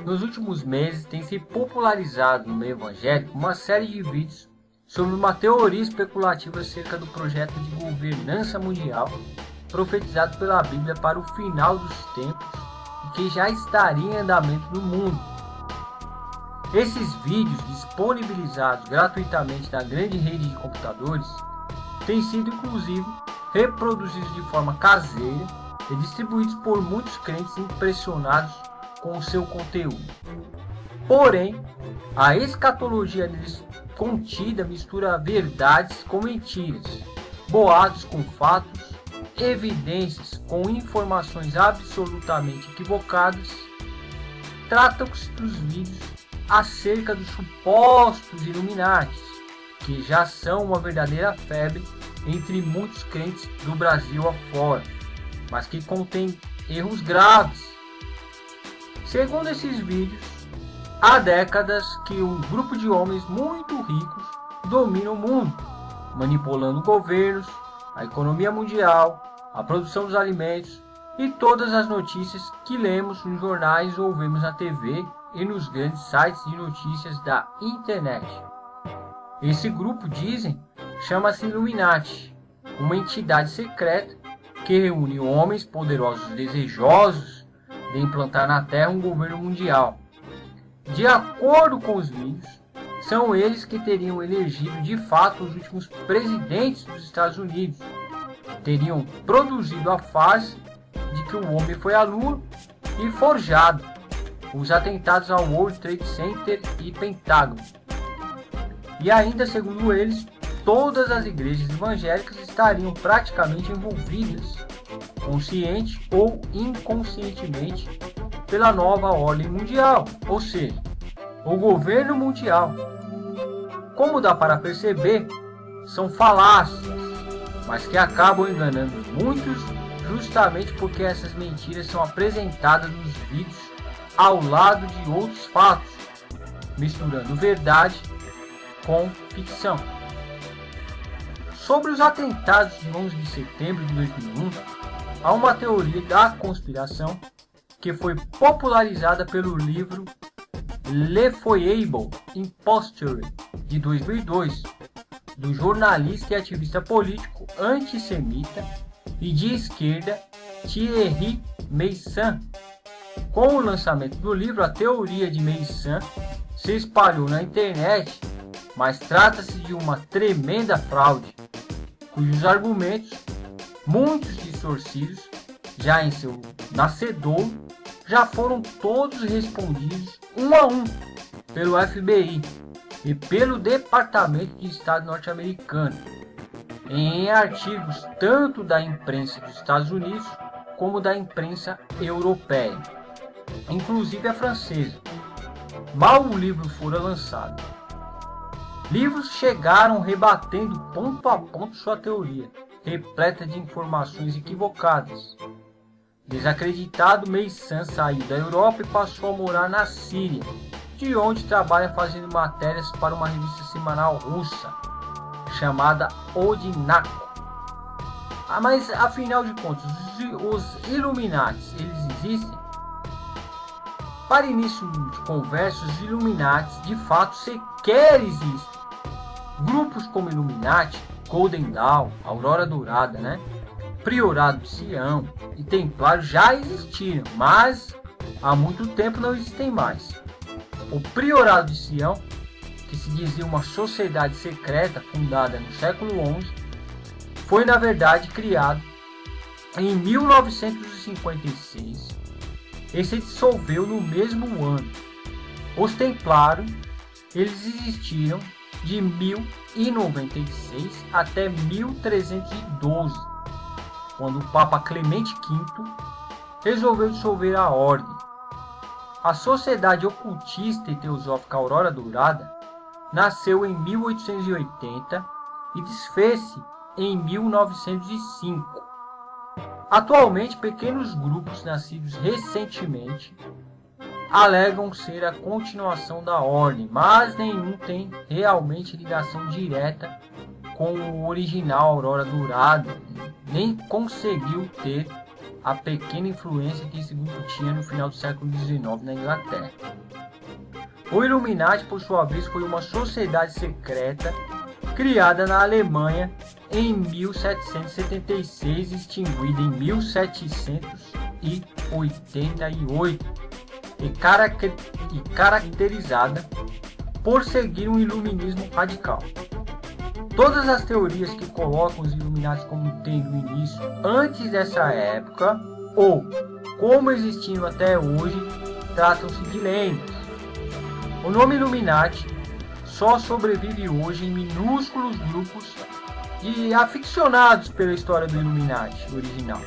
Nos últimos meses tem se popularizado no meio evangélico uma série de vídeos sobre uma teoria especulativa acerca do projeto de governança mundial profetizado pela Bíblia para o final dos tempos e que já estaria em andamento no mundo. Esses vídeos, disponibilizados gratuitamente na grande rede de computadores, têm sido inclusive reproduzidos de forma caseira e distribuídos por muitos crentes impressionados com o seu conteúdo. Porém, a escatologia neles contida mistura verdades com mentiras, boatos com fatos, evidências com informações absolutamente equivocadas. Tratam-se dos vídeos acerca dos supostos Illuminati, que já são uma verdadeira febre entre muitos crentes do Brasil afora, mas que contém erros graves. Segundo esses vídeos, há décadas que um grupo de homens muito ricos domina o mundo, manipulando governos, a economia mundial, a produção dos alimentos e todas as notícias que lemos nos jornais ou vemos na TV e nos grandes sites de notícias da internet. Esse grupo, dizem, chama-se Illuminati, uma entidade secreta que reúne homens poderosos desejosos de implantar na Terra um governo mundial. De acordo com os vídeos, são eles que teriam elegido de fato os últimos presidentes dos Estados Unidos, teriam produzido a farsa de que o homem foi à Lua e forjado os atentados ao World Trade Center e Pentágono. E ainda, segundo eles, todas as igrejas evangélicas estariam praticamente envolvidas, consciente ou inconscientemente, pela nova ordem mundial, ou seja, o governo mundial. Como dá para perceber, são falácias, mas que acabam enganando muitos justamente porque essas mentiras são apresentadas nos vídeos ao lado de outros fatos, misturando verdade com ficção. Sobre os atentados de 11 de setembro de 2001, há uma teoria da conspiração que foi popularizada pelo livro L'Effroyable Imposture, de 2002, do jornalista e ativista político antissemita e de esquerda Thierry Meyssan. Com o lançamento do livro, a teoria de Meyssan se espalhou na internet, mas trata-se de uma tremenda fraude, cujos argumentos, muitos distorcidos, já em seu nascedor, já foram todos respondidos um a um pelo FBI e pelo Departamento de Estado norte-americano, em artigos tanto da imprensa dos Estados Unidos como da imprensa europeia, inclusive a francesa, mal o livro fora lançado. Livros chegaram rebatendo ponto a ponto sua teoria, repleta de informações equivocadas. Desacreditado, Meyssan saiu da Europa e passou a morar na Síria, de onde trabalha fazendo matérias para uma revista semanal russa, chamada Odinaco. Mas, afinal de contas, os Illuminati, eles existem? Para início de conversa, os Illuminati de fato sequer existem. Grupos como Illuminati, Golden Dawn, Aurora Dourada, Priorado de Sião e Templários já existiram, mas há muito tempo não existem mais. O Priorado de Sião, que se dizia uma sociedade secreta fundada no século XI, foi na verdade criado em 1956 e se dissolveu no mesmo ano. Os Templários, eles existiram de 1096 até 1312, quando o Papa Clemente V resolveu dissolver a ordem. A Sociedade Ocultista e Teosófica Aurora Dourada nasceu em 1880 e desfez-se em 1905. Atualmente, pequenos grupos nascidos recentemente alegam ser a continuação da ordem, mas nenhum tem realmente ligação direta com o original Aurora Dourada, nem conseguiu ter a pequena influência que esse grupo tinha no final do século XIX na Inglaterra. O Illuminati, por sua vez, foi uma sociedade secreta criada na Alemanha em 1776 e extinguida em 1788 e caracterizada por seguir um iluminismo radical. Todas as teorias que colocam os Illuminati como tendo início antes dessa época ou como existindo até hoje tratam-se de lendas. O nome Illuminati só sobrevive hoje em minúsculos grupos de aficionados pela história do Illuminati original.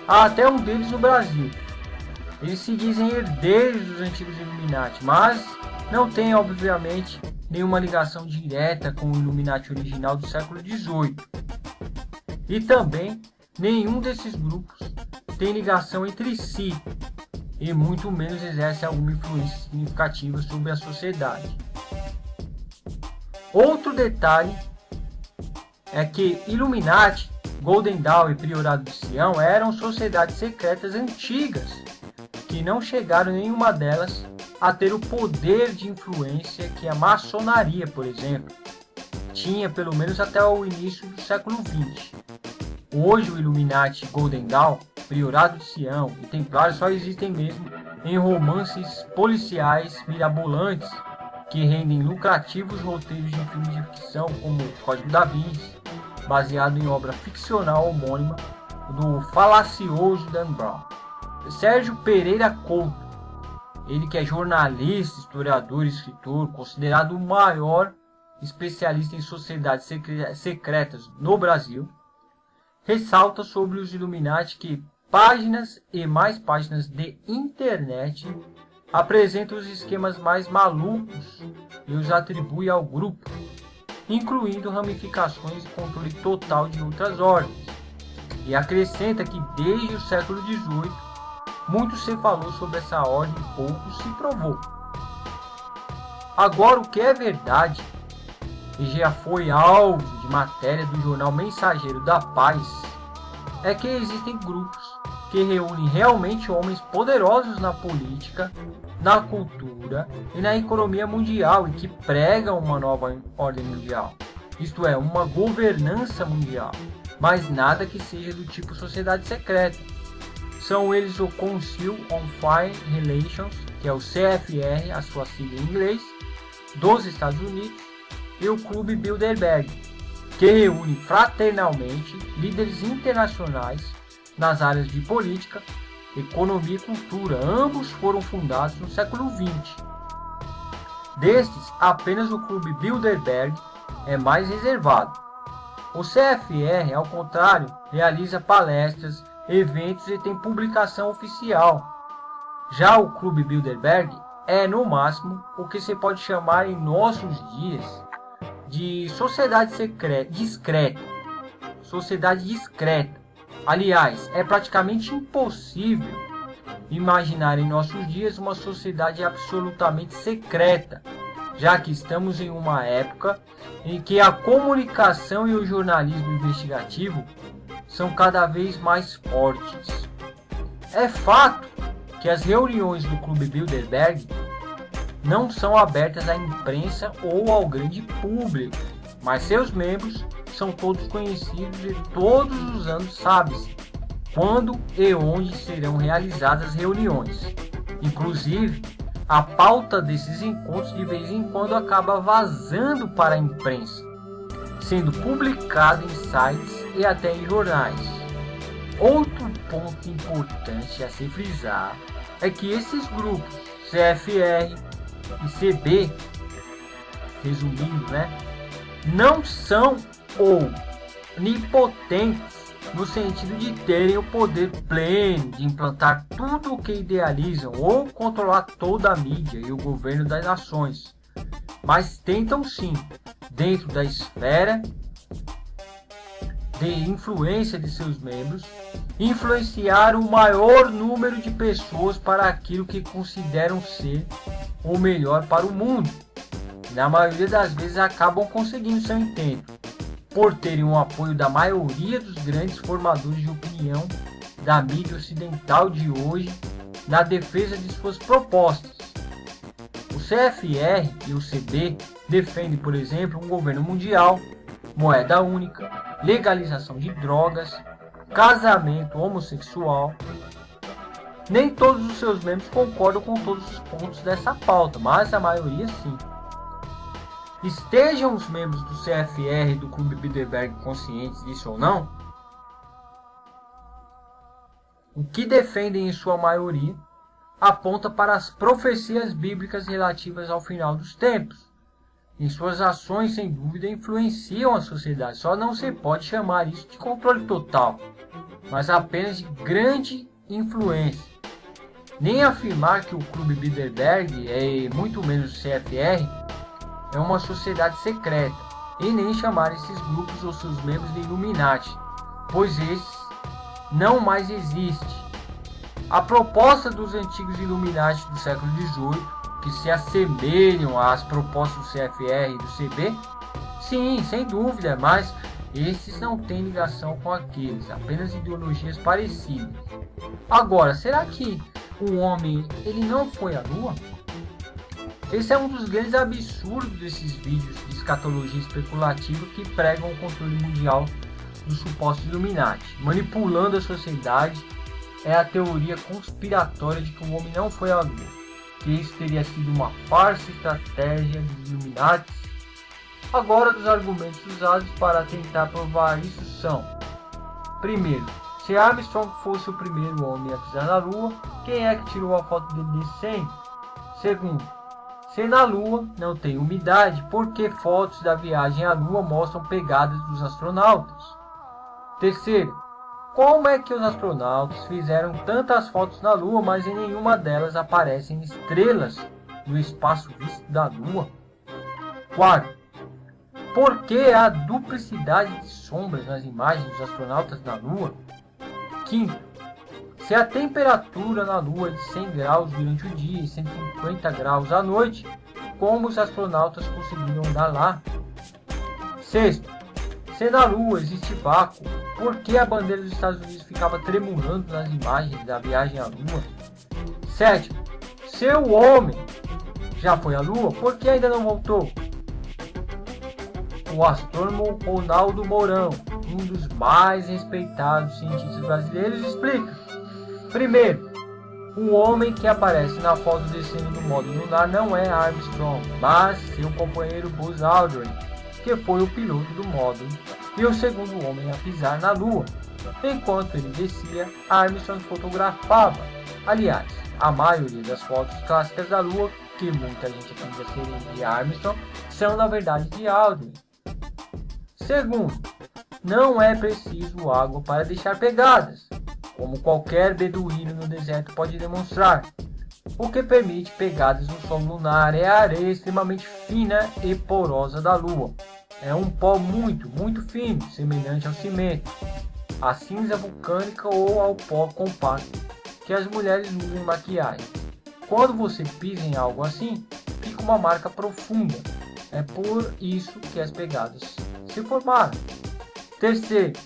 Há até um deles no Brasil. Eles se dizem herdeiros dos antigos Illuminati, mas não têm, obviamente, nenhuma ligação direta com o Illuminati original do século XVIII. E também, nenhum desses grupos tem ligação entre si, e muito menos exerce alguma influência significativa sobre a sociedade. Outro detalhe é que Illuminati, Golden Dawn e Priorado de Sião eram sociedades secretas antigas, que não chegaram nenhuma delas a ter o poder de influência que a maçonaria, por exemplo, tinha pelo menos até o início do século XX. Hoje o Illuminati, Golden Dawn, Priorado de Sião e Templários só existem mesmo em romances policiais mirabolantes que rendem lucrativos roteiros de filmes de ficção como Código da Vinci, baseado em obra ficcional homônima do falacioso Dan Brown. Sérgio Pereira Couto, ele que é jornalista, historiador e escritor, considerado o maior especialista em sociedades secretas no Brasil, ressalta sobre os Illuminati que páginas e mais páginas de internet apresentam os esquemas mais malucos e os atribui ao grupo, incluindo ramificações e controle total de outras ordens. E acrescenta que desde o século XVIII, muito se falou sobre essa ordem e pouco se provou. Agora, o que é verdade, e já foi alvo de matéria do jornal Mensageiro da Paz, é que existem grupos que reúnem realmente homens poderosos na política, na cultura e na economia mundial e que pregam uma nova ordem mundial, isto é, uma governança mundial, mas nada que seja do tipo sociedade secreta. São eles o Council on Foreign Relations, que é o CFR, a sua sigla em inglês, dos Estados Unidos, e o Clube Bilderberg, que reúne fraternalmente líderes internacionais nas áreas de política, economia e cultura. Ambos foram fundados no século XX. Destes, apenas o Clube Bilderberg é mais reservado. O CFR, ao contrário, realiza palestras, eventos e tem publicação oficial. Já o Clube Bilderberg é, no máximo, o que se pode chamar em nossos dias de sociedade discreta. Sociedade discreta. Aliás, é praticamente impossível imaginar em nossos dias uma sociedade absolutamente secreta, já que estamos em uma época em que a comunicação e o jornalismo investigativo são cada vez mais fortes. É fato que as reuniões do Clube Bilderberg não são abertas à imprensa ou ao grande público, mas seus membros são todos conhecidos e todos os anos sabe-se quando e onde serão realizadas as reuniões. Inclusive, a pauta desses encontros de vez em quando acaba vazando para a imprensa, sendo publicada em sites e até em jornais. Outro ponto importante a se frisar é que esses grupos CFR e CB, resumindo, não são onipotentes no sentido de terem o poder pleno de implantar tudo o que idealizam ou controlar toda a mídia e o governo das nações, mas tentam sim, dentro da esfera de influência de seus membros, influenciar o maior número de pessoas para aquilo que consideram ser o melhor para o mundo. Na maioria das vezes acabam conseguindo seu intento, por terem o apoio da maioria dos grandes formadores de opinião da mídia ocidental de hoje na defesa de suas propostas. O CFR e o CB defendem, por exemplo, um governo mundial, moeda única, legalização de drogas, casamento homossexual. Nem todos os seus membros concordam com todos os pontos dessa pauta, mas a maioria sim. Estejam os membros do CFR e do Clube Bilderberg conscientes disso ou não, o que defendem em sua maioria aponta para as profecias bíblicas relativas ao final dos tempos. Em suas ações, sem dúvida, influenciam a sociedade. Só não se pode chamar isso de controle total, mas apenas de grande influência. Nem afirmar que o Clube Bilderberg, e muito menos o CFR, é uma sociedade secreta, e nem chamar esses grupos ou seus membros de Illuminati, pois esses não mais existe. A proposta dos antigos Illuminati do século XVIII, que se assemelham às propostas do CFR e do CB, sim, sem dúvida, mas esses não têm ligação com aqueles, apenas ideologias parecidas. Agora, será que o homem ele não foi à Lua? Esse é um dos grandes absurdos desses vídeos de escatologia especulativa que pregam o controle mundial dos supostos Illuminati, manipulando a sociedade. É a teoria conspiratória de que o homem não foi à Lua, que isso teria sido uma farsa estratégia dos Illuminati. Agora, dos argumentos usados para tentar provar isso são: primeiro, se Armstrong fosse o primeiro homem a pisar na Lua, quem é que tirou a foto dele descendo? Segundo, se na Lua não tem umidade, por que fotos da viagem à Lua mostram pegadas dos astronautas? Terceiro, como é que os astronautas fizeram tantas fotos na Lua, mas em nenhuma delas aparecem estrelas no espaço visto da Lua? Quarto, por que há duplicidade de sombras nas imagens dos astronautas na Lua? Quinto, se a temperatura na Lua é de 100 graus durante o dia e 150 graus à noite, como os astronautas conseguiram andar lá? Sexto, se na Lua existe vácuo, por que a bandeira dos Estados Unidos ficava tremulando nas imagens da viagem à Lua? Sétimo, se o homem já foi à Lua, por que ainda não voltou? O astrônomo Ronaldo Mourão, um dos mais respeitados cientistas brasileiros, explica. Primeiro, o homem que aparece na foto descendo do módulo lunar não é Armstrong, mas seu companheiro Buzz Aldrin, que foi o piloto do módulo e o segundo homem a pisar na Lua. Enquanto ele descia, Armstrong fotografava. Aliás, a maioria das fotos clássicas da Lua, que muita gente acredita serem de Armstrong, são na verdade de Aldrin. Segundo, não é preciso água para deixar pegadas, como qualquer beduíno no deserto pode demonstrar. O que permite pegadas no solo lunar é a areia extremamente fina e porosa da Lua. É um pó muito fino, semelhante ao cimento, à cinza vulcânica ou ao pó compacto que as mulheres usam em maquiagem. Quando você pisa em algo assim, fica uma marca profunda. É por isso que as pegadas se formaram. Terceiro,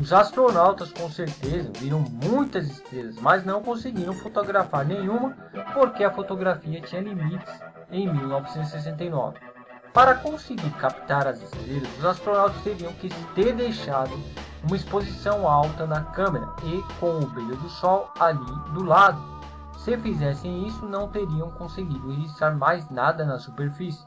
os astronautas com certeza viram muitas estrelas, mas não conseguiram fotografar nenhuma porque a fotografia tinha limites em 1969. Para conseguir captar as estrelas, os astronautas teriam que ter deixado uma exposição alta na câmera e com o brilho do Sol ali do lado. Se fizessem isso, não teriam conseguido registrar mais nada na superfície.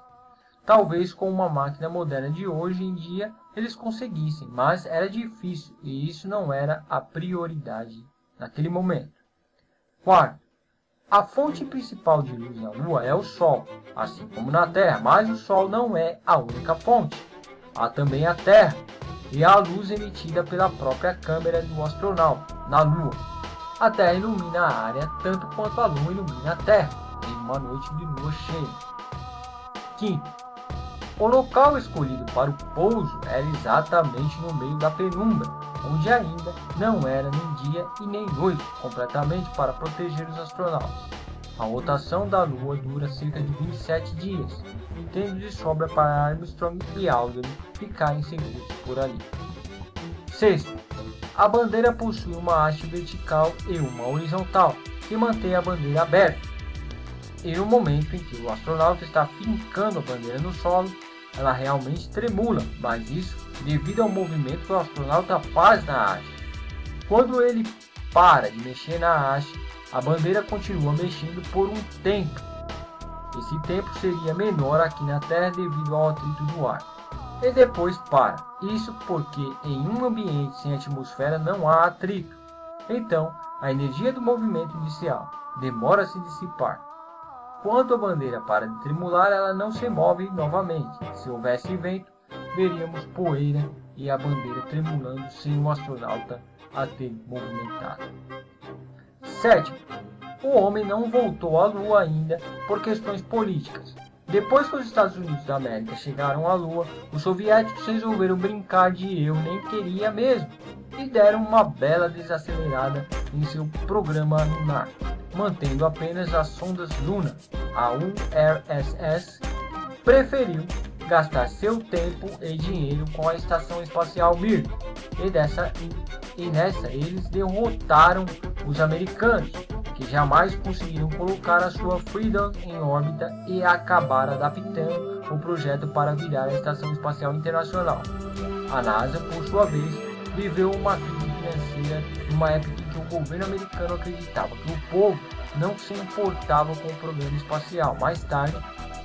Talvez com uma máquina moderna de hoje em dia eles conseguissem, mas era difícil e isso não era a prioridade naquele momento. Quarto, a fonte principal de luz na Lua é o Sol, assim como na Terra, mas o Sol não é a única fonte. Há também a Terra e a luz emitida pela própria câmera do astronauta na Lua. A Terra ilumina a área tanto quanto a Lua ilumina a Terra em uma noite de lua cheia. Quinto, o local escolhido para o pouso era exatamente no meio da penumbra, onde ainda não era nem dia e nem noite completamente para proteger os astronautas. A rotação da Lua dura cerca de 27 dias, tendo de sobra para Armstrong e Aldrin ficarem seguros por ali. Sexto, A bandeira possui uma haste vertical e uma horizontal, que mantém a bandeira aberta. E no momento em que o astronauta está fincando a bandeira no solo, ela realmente tremula, mas isso devido ao movimento que o astronauta faz na haste. Quando ele para de mexer na haste, a bandeira continua mexendo por um tempo. Esse tempo seria menor aqui na Terra devido ao atrito do ar. E depois para. Isso porque em um ambiente sem atmosfera não há atrito. Então, a energia do movimento inicial demora a se dissipar. Quando a bandeira para de tremular, ela não se move novamente. Se houvesse vento, veríamos poeira e a bandeira tremulando sem o astronauta a ter movimentado. 7. O homem não voltou à Lua ainda por questões políticas. Depois que os Estados Unidos da América chegaram à Lua, os soviéticos resolveram brincar de eu nem queria mesmo e deram uma bela desacelerada em seu programa lunar, mantendo apenas as sondas Luna. A URSS preferiu gastar seu tempo e dinheiro com a Estação Espacial Mir, e nessa eles derrotaram os americanos, que jamais conseguiram colocar a sua Freedom em órbita e acabar adaptando o projeto para virar a Estação Espacial Internacional. A NASA, por sua vez, viveu uma crise financeira numa época em que o governo americano acreditava que o povo não se importava com o programa espacial. Mais tarde,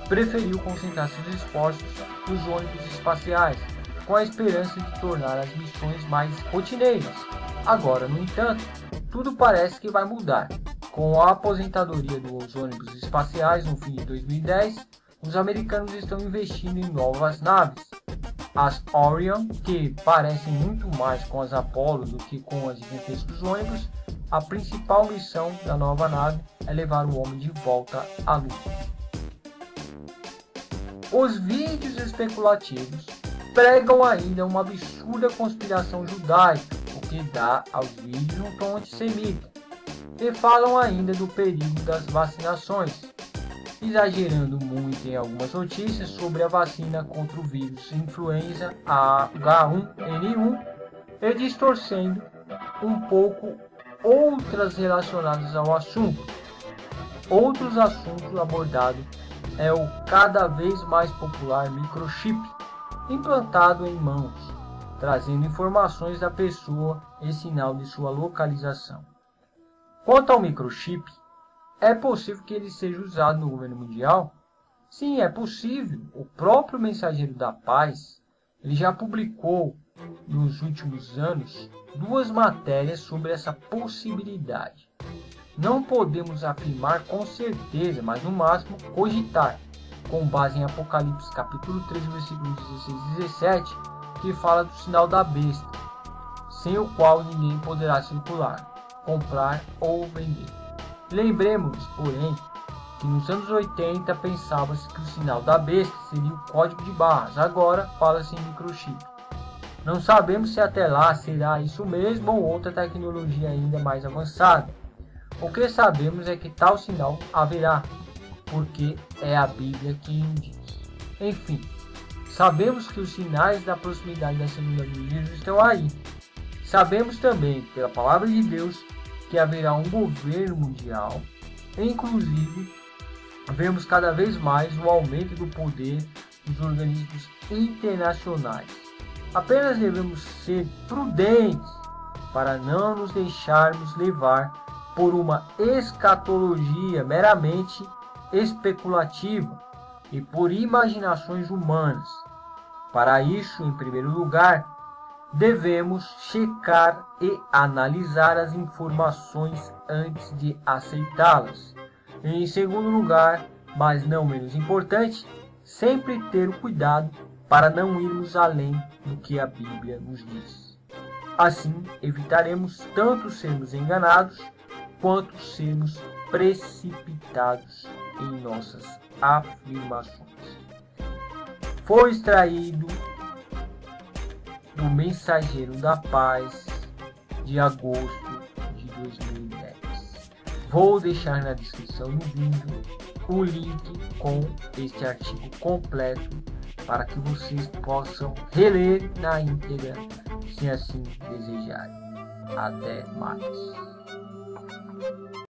preferiu concentrar seus esforços nos ônibus espaciais, com a esperança de tornar as missões mais rotineiras. Agora, no entanto, tudo parece que vai mudar. Com a aposentadoria dos ônibus espaciais no fim de 2010, os americanos estão investindo em novas naves. As Orion, que parecem muito mais com as Apollo do que com as gigantescos ônibus, a principal missão da nova nave é levar o homem de volta à Lua. Os vídeos especulativos pregam ainda uma absurda conspiração judaica, o que dá aos vídeos um tom antissemita, e falam ainda do perigo das vacinações, exagerando muito em algumas notícias sobre a vacina contra o vírus influenza H1N1 e distorcendo um pouco outras relacionadas ao assunto. Outros assuntos abordados é o cada vez mais popular microchip implantado em mãos, trazendo informações da pessoa e sinal de sua localização. Quanto ao microchip, é possível que ele seja usado no governo mundial? Sim, é possível. O próprio Mensageiro da Paz ele já publicou nos últimos anos 2 matérias sobre essa possibilidade. Não podemos afirmar com certeza, mas no máximo cogitar, com base em Apocalipse capítulo 3, versículos 16 e 17, que fala do sinal da besta, sem o qual ninguém poderá circular, comprar ou vender. Lembremos, porém, que nos anos 80 pensava-se que o sinal da besta seria o código de barras, agora fala-se em microchip. Não sabemos se até lá será isso mesmo ou outra tecnologia ainda mais avançada. O que sabemos é que tal sinal haverá, porque é a Bíblia que indica. Enfim, sabemos que os sinais da proximidade da segunda vinda de Jesus estão aí. Sabemos também, pela palavra de Deus, que haverá um governo mundial. Inclusive, vemos cada vez mais o aumento do poder dos organismos internacionais. Apenas devemos ser prudentes para não nos deixarmos levar por uma escatologia meramente especulativa e por imaginações humanas. Para isso, em primeiro lugar, devemos checar e analisar as informações antes de aceitá-las. Em segundo lugar, mas não menos importante, sempre ter o cuidado para não irmos além do que a Bíblia nos diz. Assim, evitaremos tanto sermos enganados quanto sermos precipitados em nossas afirmações. Foi extraído do Mensageiro da Paz de agosto de 2010. Vou deixar na descrição do vídeo o link com este artigo completo para que vocês possam reler na íntegra, se assim desejarem. Até mais.